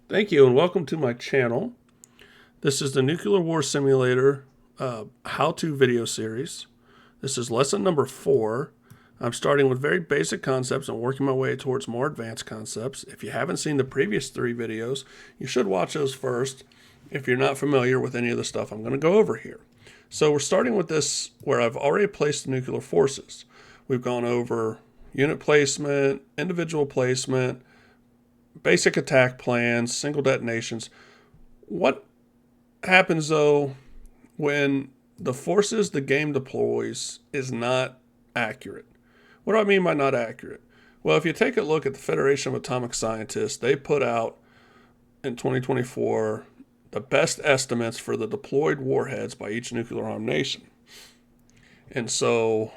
Thank you and welcome to my channel. This is the Nuclear War Simulator how-to video series. This is lesson number 4. I'm starting with very basic concepts and working my way towards more advanced concepts. If you haven't seen the previous 3 videos, you should watch those first if you're not familiar with any of the stuff I'm going to go over here. So we're starting with this where I've already placed the nuclear forces. We've gone over unit placement, individual placement, basic attack plans, single detonations. What happens though when the forces the game deploys is not accurate? What do I mean by not accurate? Well, if you take a look at the Federation of Atomic Scientists, they put out in 2024 the best estimates for the deployed warheads by each nuclear armed nation. And so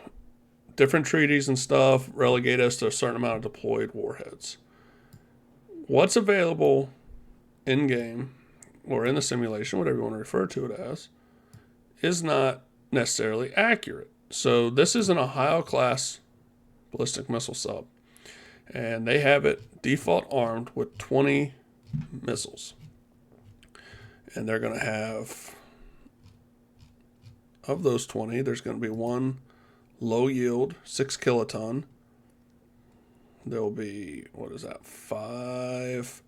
different treaties and stuff relegate us to a certain amount of deployed warheads. What's available in game or in the simulation, whatever you want to refer to it as, is not necessarily accurate. So this is an Ohio class ballistic missile sub, and they have it default armed with 20 missiles, and they're going to have, of those 20, there's going to be one low yield 6 kiloton. There will be, 5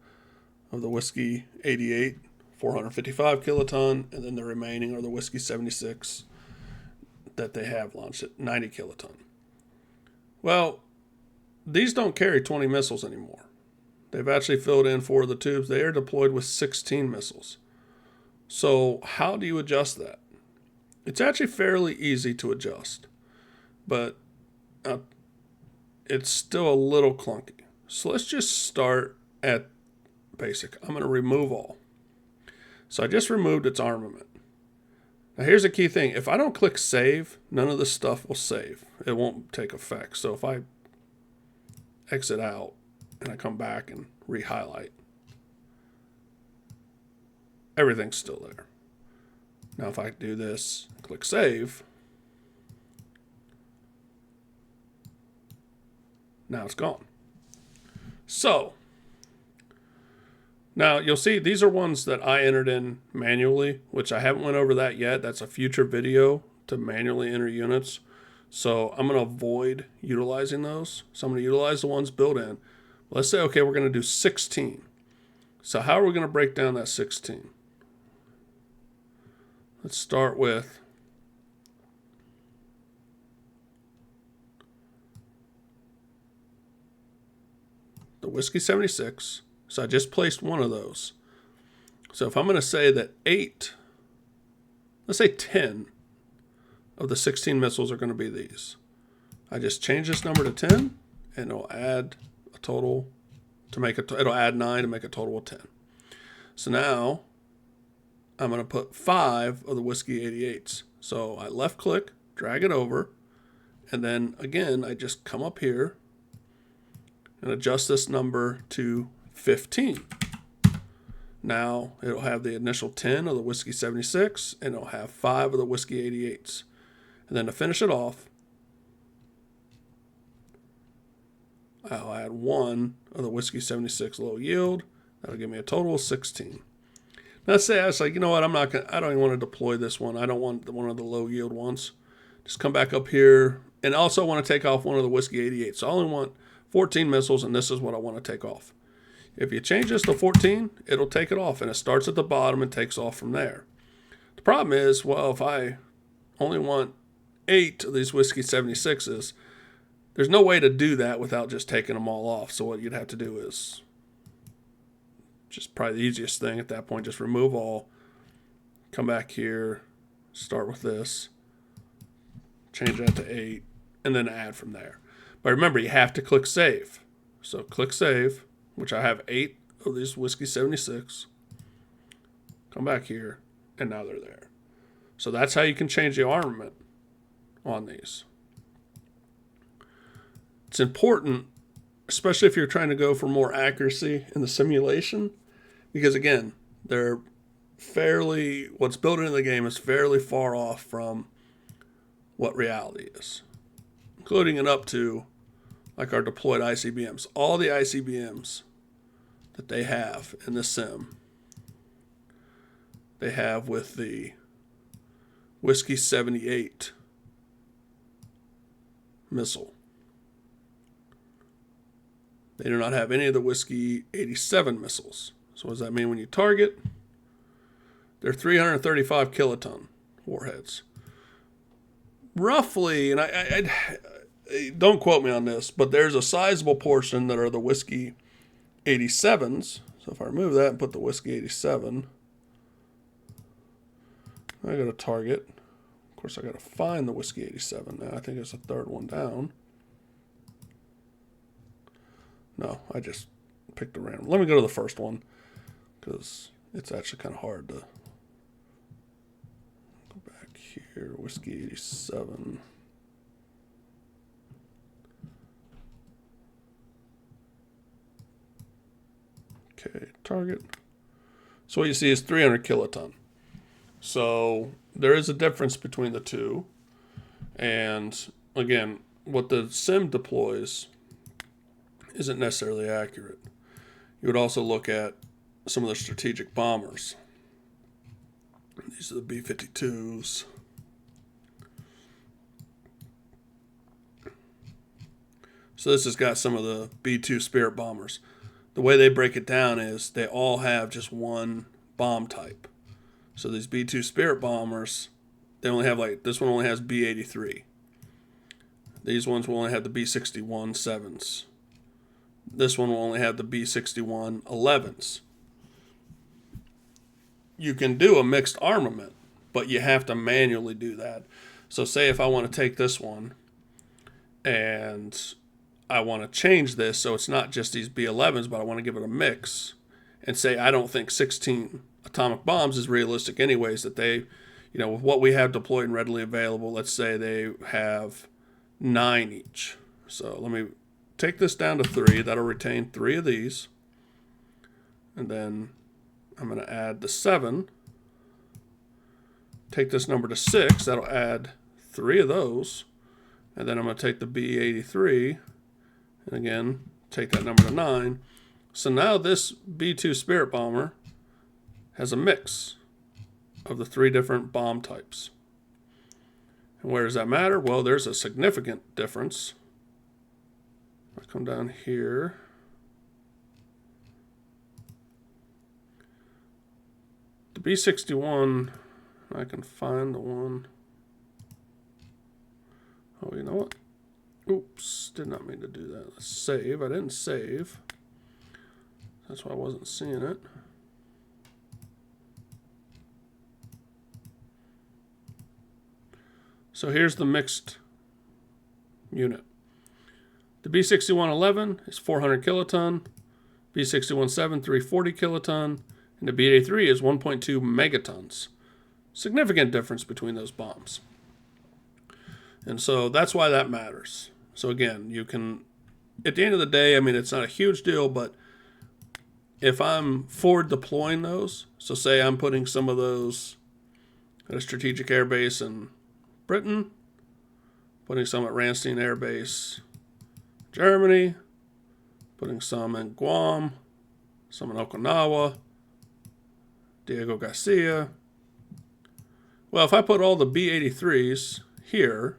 of the Whiskey 88, 455 kiloton, and then the remaining are the Whiskey 76 that they have launched at 90 kiloton. Well, these don't carry 20 missiles anymore. They've actually filled in 4 of the tubes. They are deployed with 16 missiles. So how do you adjust that? It's actually fairly easy to adjust, but it's still a little clunky. So let's just start at basic. I'm going to remove all. So I just removed its armament. Now here's a key thing. If I don't click save, none of this stuff will save. It won't take effect. So if I exit out and I come back and re-highlight, everything's still there. Now if I do this, click save, now it's gone. So now you'll see these are ones that I entered in manually, which I haven't went over that yet. That's a future video to manually enter units. So I'm going to avoid utilizing those. So I'm going to utilize the ones built in. Let's say, okay, we're going to do 16. So how are we going to break down that 16? Let's start with the Whiskey 76. So I just placed one of those. So if I'm going to say that 8, let's say 10 of the 16 missiles are going to be these. I just change this number to 10 and it'll add a total to make it'll add 9 to make a total of 10. So now I'm going to put 5 of the Whiskey 88s. So I left click, drag it over, and then again I just come up here and adjust this number to 15. Now it'll have the initial 10 of the Whiskey 76 and it'll have 5 of the Whiskey 88s. And then to finish it off, I'll add 1 of the Whiskey 76 low yield. That'll give me a total of 16. Now let's say I was like, you know what, I don't even want to deploy this one. I don't want one of the low yield ones. Just come back up here and also want to take off one of the Whiskey 88. So I only want 14 missiles, and this is what I want to take off. If you change this to 14, it'll take it off, and it starts at the bottom and takes off from there. The problem is, well, if I only want 8 of these Whiskey 76s, there's no way to do that without just taking them all off. So what you'd have to do is just probably the easiest thing at that point, just remove all, come back here, start with this, change that to 8, and then add from there. But remember, you have to click save. So click save, which I have 8 of these Whiskey 76. Come back here, and now they're there. So that's how you can change the armament on these. It's important, especially if you're trying to go for more accuracy in the simulation, because again, what's built into the game is fairly far off from what reality is, including and up to like our deployed ICBMs. All the ICBMs that they have in the sim, they have with the Whiskey 78 missile. They do not have any of the Whiskey 87 missiles. So what does that mean when you target? They're 335 kiloton warheads. Roughly, and I don't quote me on this, but there's a sizable portion that are the Whiskey 87s. So if I remove that and put the Whiskey 87, I got to target. Of course, I got to find the Whiskey 87 now. I think it's the third one down. No, I just picked a random. Let me go to the first one because it's actually kind of hard to go back here. Whiskey 87. Okay, target. So what you see is 300 kiloton. So there is a difference between the two. And again, what the sim deploys isn't necessarily accurate. You would also look at some of the strategic bombers. These are the B-52s. So this has got some of the B-2 Spirit bombers. The way they break it down is they all have just one bomb type. So these B-2 Spirit bombers, they only have this one only has B-83. These ones will only have the B-61 7s. This one will only have the B-61 11s. You can do a mixed armament, but you have to manually do that. So say if I want to take this one and I want to change this so it's not just these B-11s, but I want to give it a mix and say I don't think 16 atomic bombs is realistic anyways, that they, with what we have deployed and readily available, let's say they have 9 each. So let me take this down to 3. That'll retain 3 of these. And then I'm going to add the 7. Take this number to 6. That'll add 3 of those. And then I'm going to take the B-83. And again, take that number to 9. So now this B-2 Spirit bomber has a mix of the 3 different bomb types. And where does that matter? Well, there's a significant difference. I come down here. The B-61, I can find the one. Oh, you know what? Oops, did not mean to do that. Let's save. I didn't save. That's why I wasn't seeing it. So here's the mixed unit. The B-61-11 is 400 kiloton, B-61-7, 340 kiloton, and the B-83 is 1.2 megatons. Significant difference between those bombs. And so that's why that matters. So again, you can, at the end of the day, I mean, it's not a huge deal, but if I'm forward deploying those, so say I'm putting some of those at a strategic air base in Britain, putting some at Ramstein Air Base, Germany, putting some in Guam, some in Okinawa, Diego Garcia. Well, if I put all the B-83s here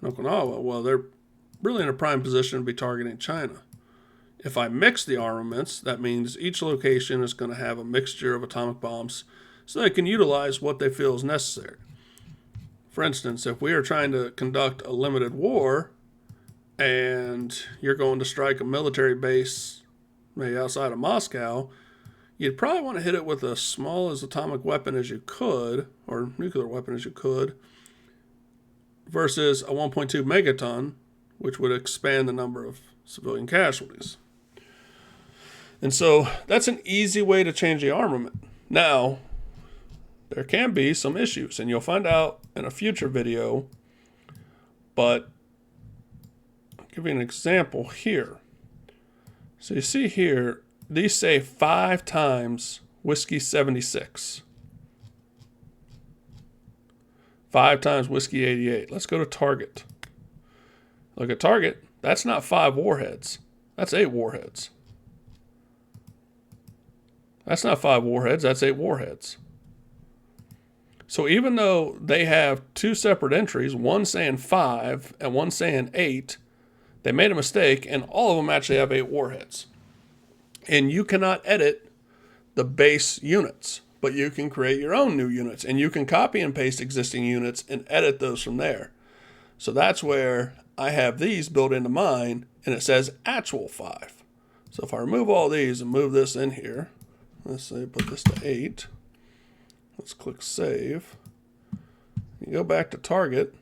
in Okinawa, well, they're really in a prime position to be targeting China. If I mix the armaments, that means each location is going to have a mixture of atomic bombs so they can utilize what they feel is necessary. For instance, if we are trying to conduct a limited war and you're going to strike a military base maybe outside of Moscow, you'd probably want to hit it with as small as atomic weapon as you could, or nuclear weapon as you could, versus a 1.2 megaton, which would expand the number of civilian casualties. And so that's an easy way to change the armament. Now, there can be some issues, and you'll find out in a future video, but I'll give you an example here. So you see here, these say 5 times Whiskey 76. 5 times Whiskey 88. Let's go to target. Look at target. That's not 5 warheads. That's 8 warheads. That's not 5 warheads, that's 8 warheads. So even though they have 2 separate entries, one saying 5 and one saying 8, they made a mistake, and all of them actually have 8 warheads. And you cannot edit the base units, but you can create your own new units, and you can copy and paste existing units and edit those from there. So that's where I have these built into mine, and it says actual 5. So if I remove all these and move this in here, let's say put this to 8. Let's click save. You go back to target.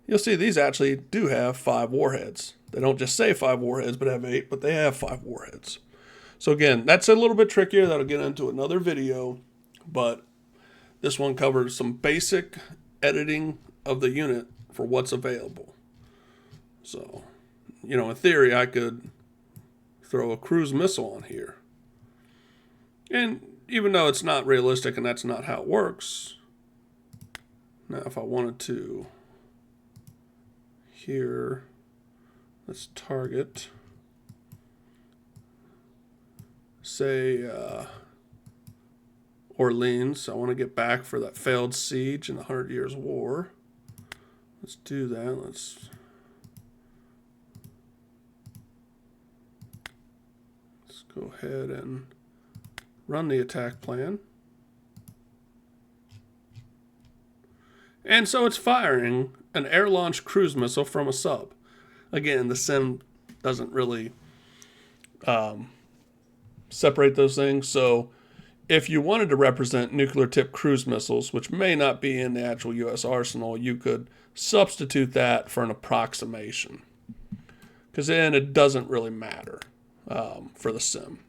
You'll see these actually do have 5 warheads. They don't just say 5 warheads, but have 8, but they have 5 warheads. So again, that's a little bit trickier. That'll get into another video, but this one covers some basic editing of the unit for what's available. So, in theory, I could throw a cruise missile on here. And even though it's not realistic and that's not how it works, now if I wanted to, here, let's target, say, Orleans. I want to get back for that failed siege in the 100 Years' War. Let's do that. Let's go ahead and run the attack plan. And so it's firing an air-launched cruise missile from a sub. Again, the sim doesn't really separate those things. So if you wanted to represent nuclear-tipped cruise missiles, which may not be in the actual U.S. arsenal, you could substitute that for an approximation. Because then it doesn't really matter for the sim.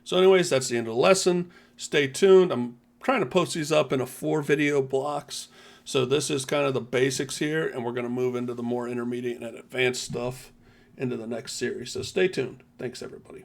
So anyways, that's the end of the lesson. Stay tuned. I'm trying to post these up in a 4 video blocks. So this is kind of the basics here, and we're going to move into the more intermediate and advanced stuff into the next series. So stay tuned. Thanks, everybody.